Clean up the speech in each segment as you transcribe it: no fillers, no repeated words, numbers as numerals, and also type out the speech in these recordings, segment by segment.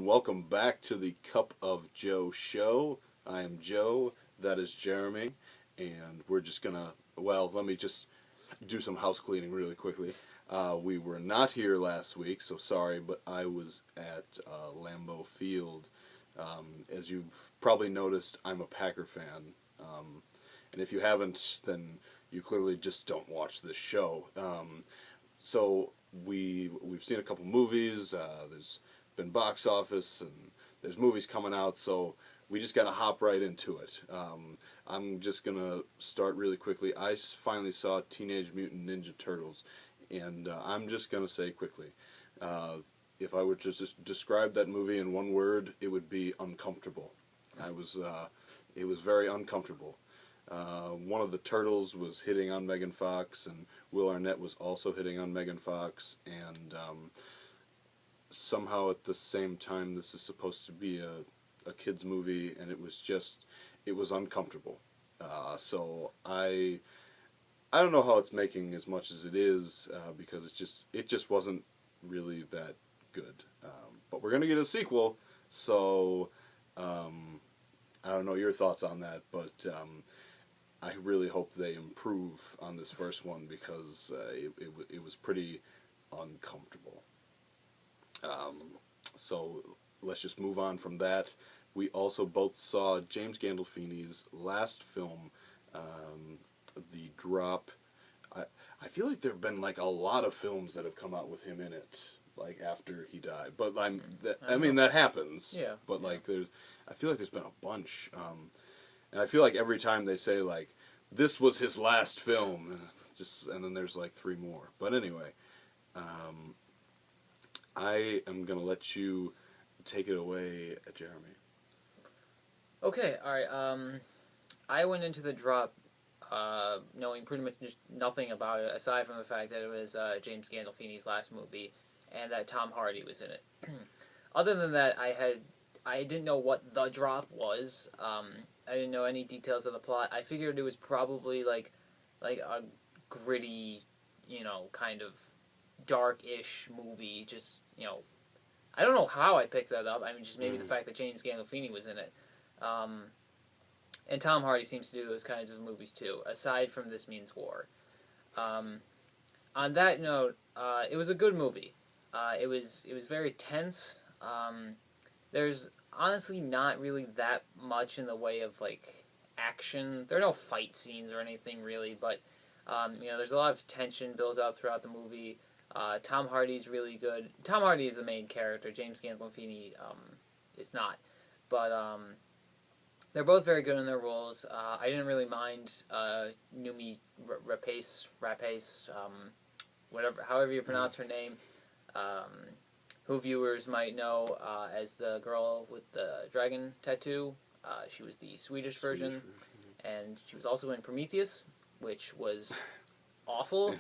and welcome back to the Cup of Joe show. I am Joe, that is Jeremy, and we're just gonna, let me just do some house cleaning really quickly. We were not here last week, so sorry, but I was at Lambeau Field. As you've probably noticed, I'm a Packer fan, and if you haven't, then you clearly just don't watch this show. So we've seen a couple movies. There's been box office and there's movies coming out. So we just gotta hop right into it. I'm just gonna start really quickly. I finally saw Teenage Mutant Ninja Turtles, and I'm just gonna say quickly, if I were to just describe that movie in one word, it would be uncomfortable. It was very uncomfortable. One of the turtles was hitting on Megan Fox, and Will Arnett was also hitting on Megan Fox, and somehow at the same time this is supposed to be a kid's movie, and it was uncomfortable. So I don't know how it's making as much as it is, because it just wasn't really that good. But we're gonna get a sequel, so I don't know your thoughts on that, but I really hope they improve on this first one, because it was pretty uncomfortable. So let's just move on from that. We also both saw James Gandolfini's last film, The Drop. I feel like there have been like a lot of films that have come out with him in it, like after he died. But I mean that happens. Yeah. But like I feel like there's been a bunch. And I feel like every time they say, like, this was his last film, and then there's, like, 3 more. But anyway, I am going to let you take it away, Jeremy. Okay, alright, I went into The Drop knowing pretty much just nothing about it, aside from the fact that it was James Gandolfini's last movie, and that Tom Hardy was in it. Other than that, I didn't know what The Drop was. I didn't know any details of the plot. I figured it was probably like a gritty, kind of dark-ish movie. Just, I don't know how I picked that up. I mean, just maybe the fact that James Gandolfini was in it. And Tom Hardy seems to do those kinds of movies too, aside from This Means War. On that note, it was a good movie. It was very tense. There's honestly not really that much in the way of, like, action. There are no fight scenes or anything, really, but, there's a lot of tension built up throughout the movie. Tom Hardy's really good. Tom Hardy is the main character. James Gandolfini is not. But they're both very good in their roles. I didn't really mind Noomi Rapace, however you pronounce her name, who viewers might know as the girl with the dragon tattoo. She was the Swedish version, and she was also in Prometheus, which was awful.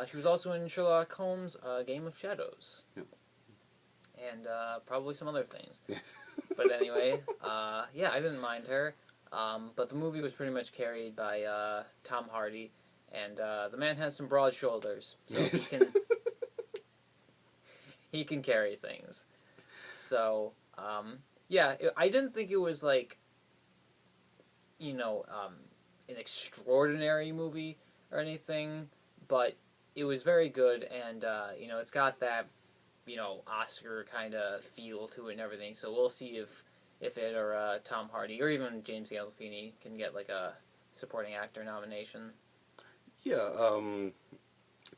She was also in Sherlock Holmes' Game of Shadows, and probably some other things. But anyway, I didn't mind her, but the movie was pretty much carried by Tom Hardy, and the man has some broad shoulders, so he can carry things. So, I didn't think it was, like, an extraordinary movie or anything, but it was very good, and, it's got that, Oscar kind of feel to it and everything, so we'll see if it or Tom Hardy, or even James Gandolfini, can get, like, a supporting actor nomination. Yeah,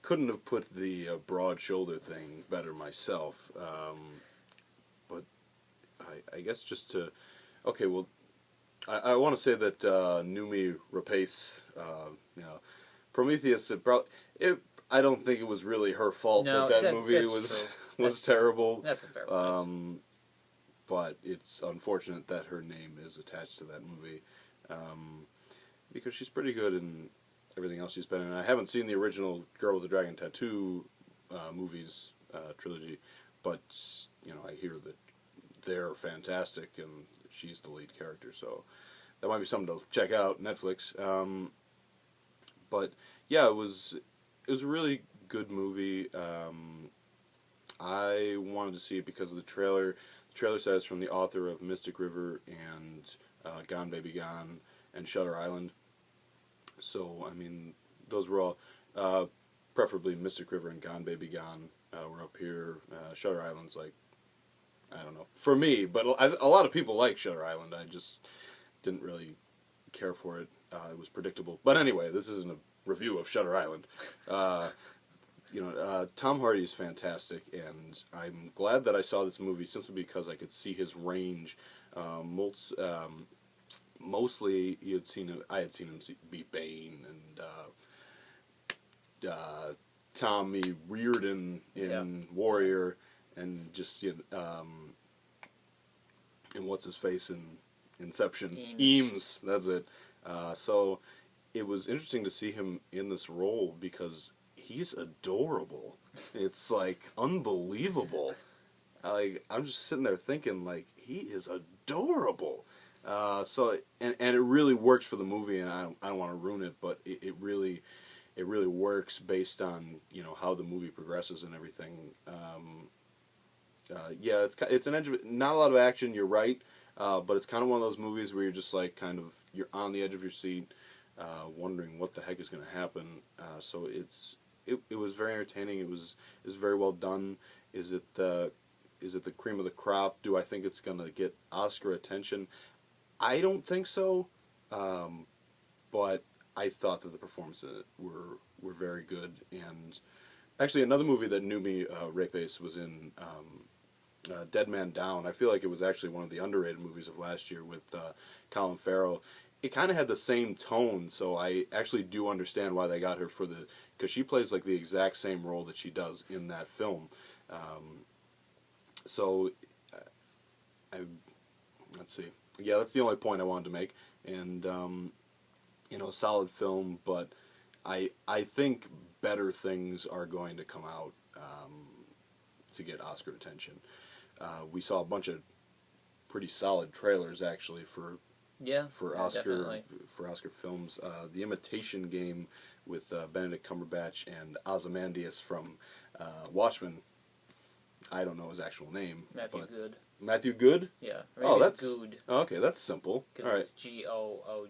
couldn't have put the broad shoulder thing better myself, but I guess just to, okay, well, I want to say that Noomi Rapace, Prometheus, I don't think it was really her fault that movie was terrible. That's a fair point. But it's unfortunate that her name is attached to that movie, because she's pretty good in everything else she's been in. I haven't seen the original Girl with the Dragon Tattoo movies trilogy, but I hear that they're fantastic and she's the lead character, so that might be something to check out. Netflix. But yeah, it was a really good movie. I wanted to see it because of the trailer. trailer says from the author of Mystic River and Gone Baby Gone and Shutter Island. So I mean, those were all preferably Mystic River and Gone Baby Gone were up here. Shutter Island's like, I don't know, for me, but a lot of people like Shutter Island. I just didn't really care for it. It was predictable. But anyway, this isn't a review of Shutter Island. Tom Hardy is fantastic, and I'm glad that I saw this movie simply because I could see his range. Mostly, I had seen him be Bane and Tommy Reardon in Warrior, and just and what's his face in Inception, Eames. That's it. So it was interesting to see him in this role because he's adorable. It's like unbelievable. I'm just sitting there thinking like he is adorable. And it really works for the movie, and I don't want to ruin it, but it really works based on how the movie progresses and everything. It's an edge of it. Not a lot of action. You're right, but it's kind of one of those movies where you're just like you're on the edge of your seat, wondering what the heck is going to happen. So it was very entertaining. It was very well done. Is it the cream of the crop? Do I think it's going to get Oscar attention? I don't think so, but I thought that the performances were very good. And actually, another movie that knew me, Rapace, was in Dead Man Down. I feel like it was actually one of the underrated movies of last year with Colin Farrell. It kind of had the same tone, so I actually do understand why they got her because she plays like the exact same role that she does in that film. Let's see. Yeah, that's the only point I wanted to make. And solid film, but I think better things are going to come out to get Oscar attention. We saw a bunch of pretty solid trailers actually for Oscar films. The Imitation Game with Benedict Cumberbatch and Ozymandias from Watchmen. I don't know his actual name. Good. Matthew Good? Yeah. Oh, that's Good. Okay. That's simple. Because all right. It's Goode. So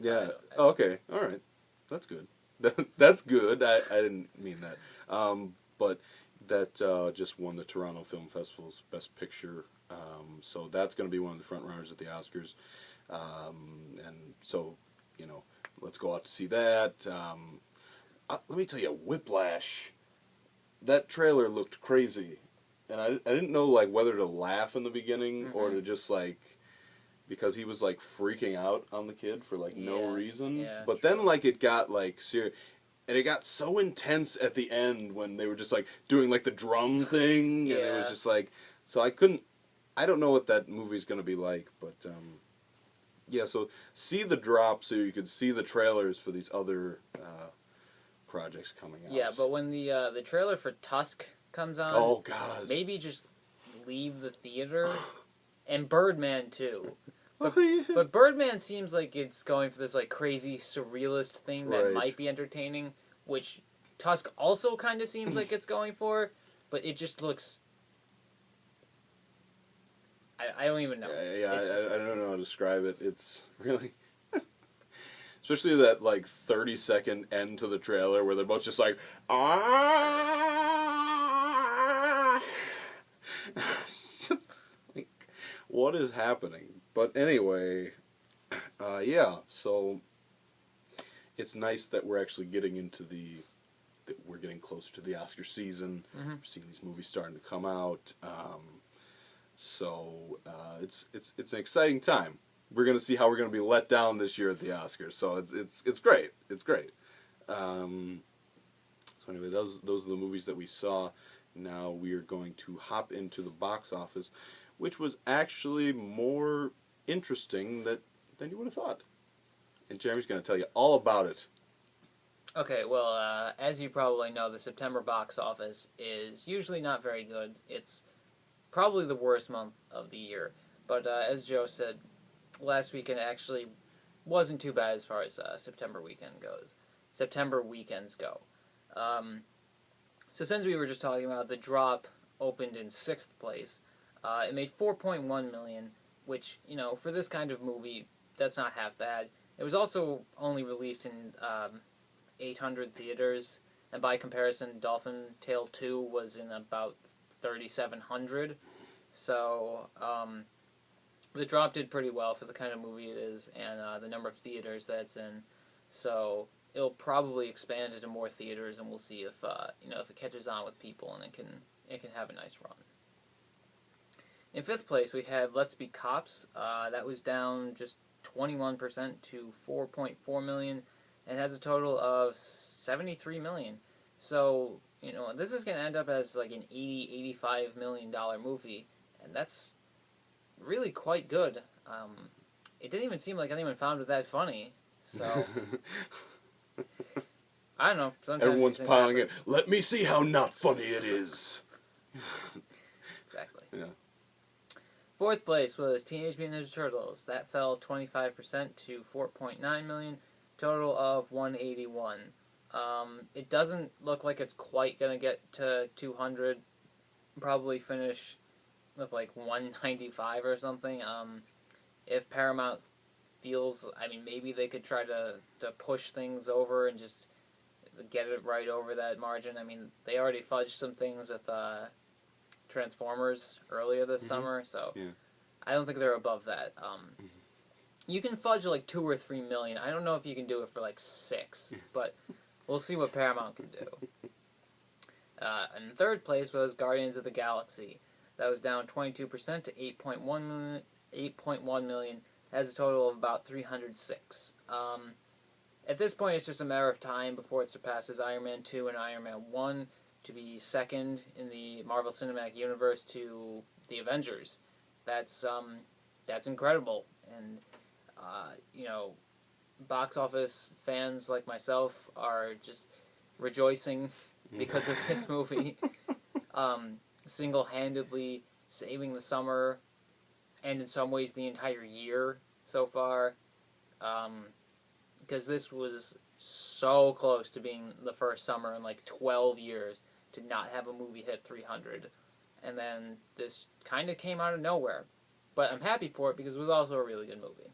yeah. Okay. All right. That's good. That's good. I didn't mean that. But that just won the Toronto Film Festival's Best Picture. So that's going to be one of the front runners at the Oscars. And so, let's go out to see that. Let me tell you, Whiplash. That trailer looked crazy. And I didn't know like whether to laugh in the beginning or to just like, because he was like freaking out on the kid for like no reason. Yeah, but then like it got like serious, and it got so intense at the end when they were just like doing like the drum thing, and it was just like, so I don't know what that movie's gonna be like, but so see the drop so you could see the trailers for these other projects coming out. Yeah, but when the trailer for Tusk comes on, oh god, maybe just leave the theater, and Birdman too. But, but Birdman seems like it's going for this like crazy surrealist thing that might be entertaining, which Tusk also kind of seems like it's going for, but it just looks. I don't even know. I don't know how to describe it. It's really. Especially that like 30-second end to the trailer where they're both just like, ah. Just like, what is happening? But anyway, so it's nice that we're actually getting that we're getting closer to the Oscar season. Mm-hmm. We're seeing these movies starting to come out. It's an exciting time. We're going to see how we're going to be let down this year at the Oscars. So it's great. It's great. So anyway, those are the movies that we saw. Now we are going to hop into the box office, which was actually more interesting than you would have thought. And Jeremy's going to tell you all about it. Okay, well, as you probably know, the September box office is usually not very good. It's probably the worst month of the year. But as Joe said, last weekend actually wasn't too bad as far as September weekends go. So since we were just talking about the drop opened in 6th place, It made 4.1 million, which, for this kind of movie, that's not half bad. It was also only released in 800 theaters, and by comparison, Dolphin Tale 2 was in about 3,700. So, the drop did pretty well for the kind of movie it is, and the number of theaters that it's in. So, it'll probably expand into more theaters, and we'll see if if it catches on with people and it can have a nice run. In fifth place, we have Let's Be Cops. That was down just 21% to 4.4 million, and has a total of 73 million. So, this is going to end up as like an $80-85 million movie, and that's really quite good. It didn't even seem like anyone found it that funny. So, I don't know. Sometimes everyone's piling it. Let me see how not funny it is. Exactly. Yeah. Fourth place was Teenage Mutant Ninja Turtles. That fell 25% to 4.9 million. Total of 181. It doesn't look like it's quite going to get to 200. Probably finish with like 195 or something. If Paramount feels, maybe they could try to push things over and just get it right over that margin. They already fudged some things with Transformers earlier this summer, so yeah. I don't think they're above that. You can fudge like 2 or 3 million. I don't know if you can do it for like 6, but we'll see what Paramount can do. In third place was Guardians of the Galaxy. That was down 22% to 8.1 million. Has a total of about 306. At this point, it's just a matter of time before it surpasses Iron Man 2 and Iron Man 1 to be second in the Marvel Cinematic Universe to the Avengers. That's incredible, and box office fans like myself are just rejoicing because of this movie. Single-handedly saving the summer, and in some ways the entire year so far, because this was so close to being the first summer in like 12 years to not have a movie hit 300, and then this kind of came out of nowhere. But I'm happy for it because it was also a really good movie.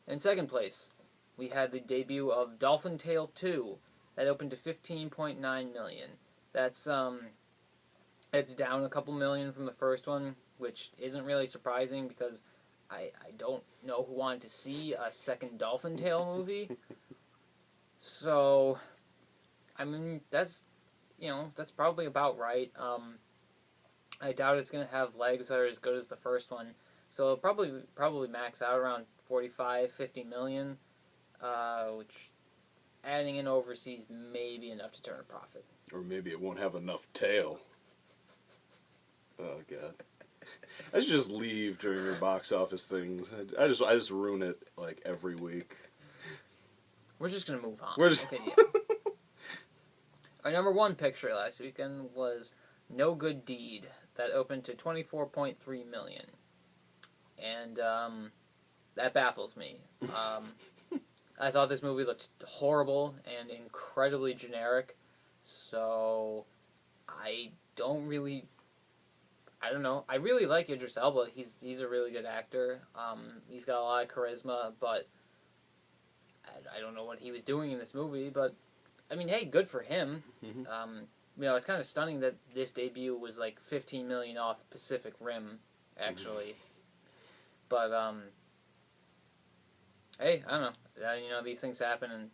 In second place, we had the debut of Dolphin Tale 2. That opened to 15.9 million. That's it's down a couple million from the first one, which isn't really surprising because I don't know who wanted to see a second Dolphin Tale movie. So, that's probably about right. I doubt it's going to have legs that are as good as the first one. So it'll probably max out around 45-50 million, which, adding in overseas, may be enough to turn a profit. Or maybe it won't have enough tail. Oh, God. I should just leave during your box office things. I just ruin it, like, every week. We're just going to move on. Okay, yeah. Our number one picture last weekend was No Good Deed. That opened to 24.3 million. And that baffles me. I thought this movie looked horrible and incredibly generic. So I don't know. I really like Idris Elba. He's a really good actor. He's got a lot of charisma, but I don't know what he was doing in this movie. But hey, good for him. Mm-hmm. It's kind of stunning that this debut was like 15 million off Pacific Rim, actually. But hey, I don't know. These things happen, and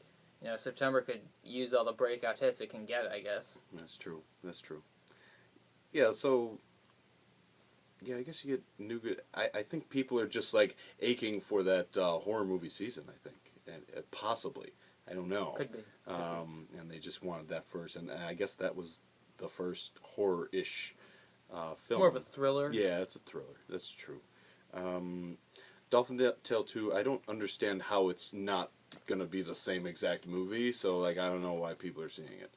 September could use all the breakout hits it can get, I guess. That's true. Yeah. So. Yeah, I guess you get good. I think people are just like aching for that horror movie season. I think, and possibly, I don't know. Could be. And they just wanted that first, and I guess that was the first horror-ish film. More of a thriller. Yeah, it's a thriller. That's true. Dolphin Tale 2. I don't understand how it's not gonna be the same exact movie. So I don't know why people are seeing it.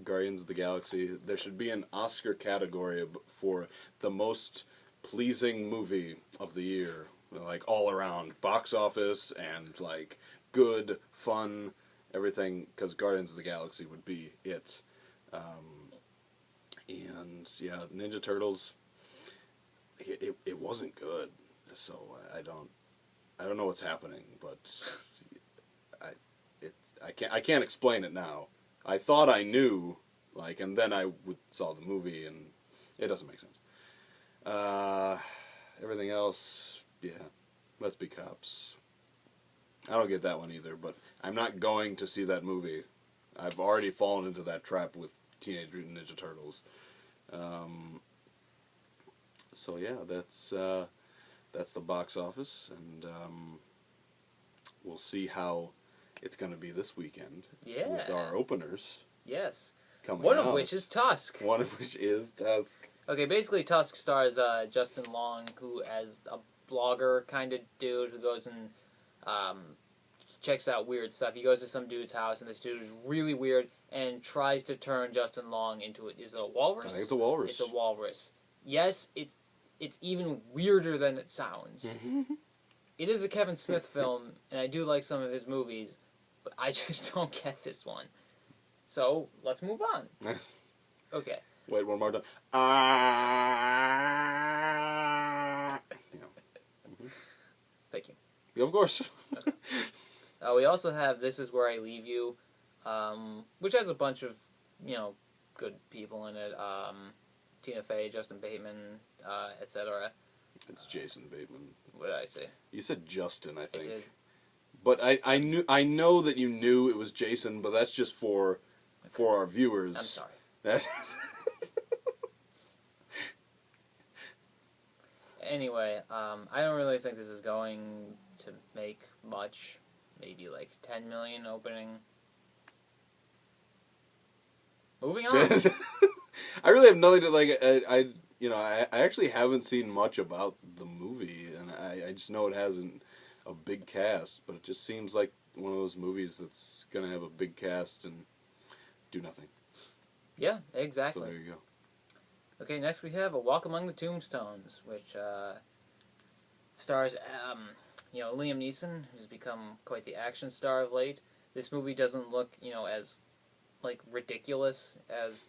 Guardians of the Galaxy. There should be an Oscar category for the most pleasing movie of the year, like all around box office and like good, fun, everything. Because Guardians of the Galaxy would be it. And yeah, Ninja Turtles. It wasn't good, so I don't know what's happening, but I I can't explain it now. I thought I knew, like, and then saw the movie, and it doesn't make sense. Uh, Everything else, yeah, Let's Be Cops. I don't get that one either, but I'm not going to see that movie. I've already fallen into that trap with Teenage Mutant Ninja Turtles. Um, so yeah, that's the box office, and we'll see how it's going to be this weekend with our openers. Yes. Coming One out. of which is Tusk. One of which is Tusk. Okay, basically Tusk stars Justin Long, who as a blogger kind of dude who goes and checks out weird stuff. He goes to some dude's house, and this dude is really weird and tries to turn Justin Long into is it a walrus? I think it's a walrus. It's a walrus. Yes, it's even weirder than it sounds. It is a Kevin Smith film, and I do like some of his movies, but I just don't get this one. So, let's move on. Okay. Wait, one more time. Thank you. Yeah, of course. Okay. We also have This Is Where I Leave You, which has a bunch of, good people in it. Tina Fey, Justin Bateman, etc. It's Jason Bateman. What did I say? You said Justin, I think. I did. But I know that you knew it was Jason, but that's just for our viewers. I'm sorry. That's Anyway, I don't really think this is going to make much. Maybe like 10 million opening. Moving on. I really have nothing to like. I actually haven't seen much about the movie, and I just know it has a big cast, but it just seems like one of those movies that's gonna have a big cast and do nothing. Yeah, exactly. So there you go. Okay, next we have A Walk Among the Tombstones, which stars, Liam Neeson, who's become quite the action star of late. This movie doesn't look, as, ridiculous as,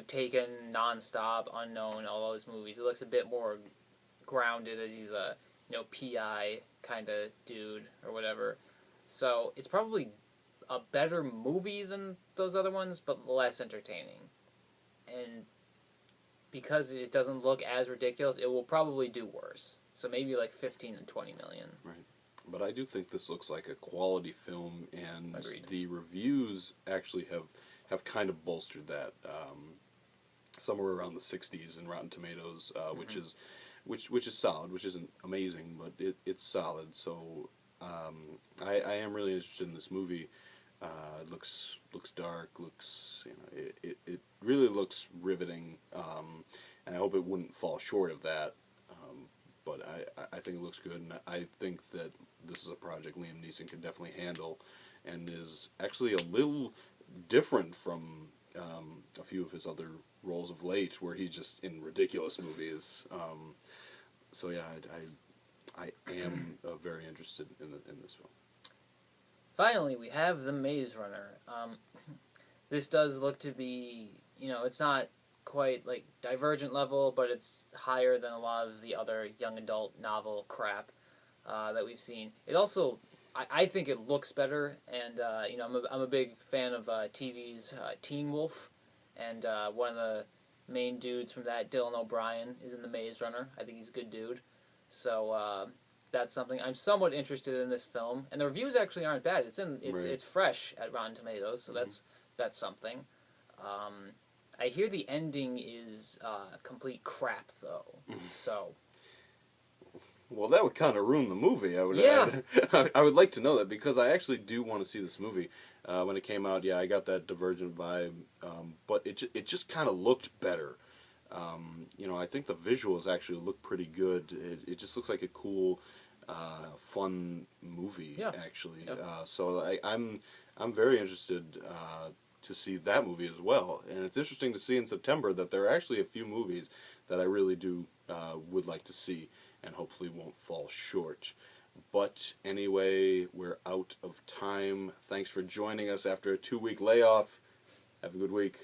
Taken, Nonstop, Unknown, all those movies. It looks a bit more grounded as he's a, PI kind of dude or whatever. So it's probably a better movie than those other ones, but less entertaining. And because it doesn't look as ridiculous, it will probably do worse. So maybe like 15 and 20 million. Right. But I do think this looks like a quality film, and Agreed. The reviews actually have kind of bolstered that. Somewhere around the 60s in Rotten Tomatoes, which is solid, which isn't amazing, but it's solid. So I am really interested in this movie. It looks dark. It really looks riveting, and I hope it wouldn't fall short of that. But I think it looks good, and I think that this is a project Liam Neeson can definitely handle, and is actually a little different from a few of his other roles of late, where he's just in ridiculous movies. So yeah, I am very interested in this film. Finally, we have The Maze Runner. This does look to be, it's not quite like Divergent level, but it's higher than a lot of the other young adult novel crap that we've seen. It also, I think it looks better, and I'm a big fan of TV's Teen Wolf, and one of the main dudes from that, Dylan O'Brien, is in The Maze Runner. I think he's a good dude. So that's something I'm somewhat interested in this film, and the reviews actually aren't bad. It's fresh at Rotten Tomatoes, so that's something. I hear the ending is complete crap, though. So, well, that would kind of ruin the movie. I would like to know that, because I actually do want to see this movie. When it came out, I got that Divergent vibe, but it just kind of looked better. I think the visuals actually look pretty good. It just looks like a cool, fun movie, actually. Yep. So I'm very interested to see that movie as well. And it's interesting to see in September that there are actually a few movies that I really do would like to see, and hopefully won't fall short. But anyway, we're out of time. Thanks for joining us after a 2-week layoff. Have a good week.